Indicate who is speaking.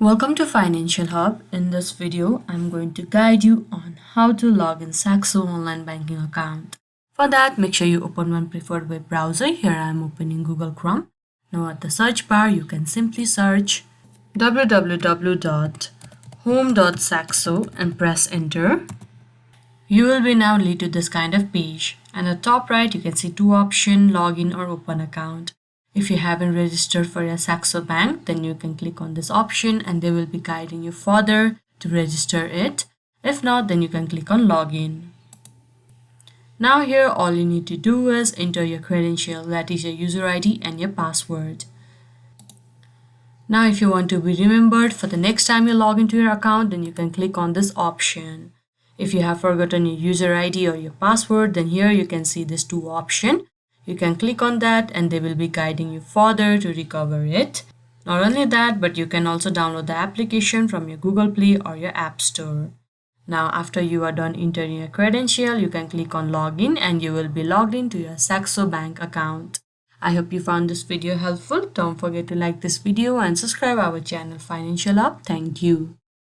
Speaker 1: Welcome to Financial Hub. In this video, I'm going to guide you on how to log in Saxo online banking account. For that, make sure you open one preferred web browser. Here I am opening Google Chrome. Now at the search bar, you can simply search www.home.saxo and press enter. You will be now lead to this kind of page. And at the top right, you can see two options, login or open account. If you haven't registered for your Saxo bank, then you can click on this option and they will be guiding you further to register it. If not, then you can click on login. Now here all you need to do is enter your credential, that is your user ID and your password. Now if you want to be remembered for the next time you log into your account, then you can click on this option. If you have forgotten your user ID or your password, then here you can see these two options. You can click on that and they will be guiding you further to recover it. Not only that, but you can also download the application from your Google Play or your App Store. Now after you are done entering your credential, you can click on login and you will be logged into your Saxo bank account. I hope you found this video helpful. Don't forget to like this video and subscribe our channel Financial Hub. Thank you.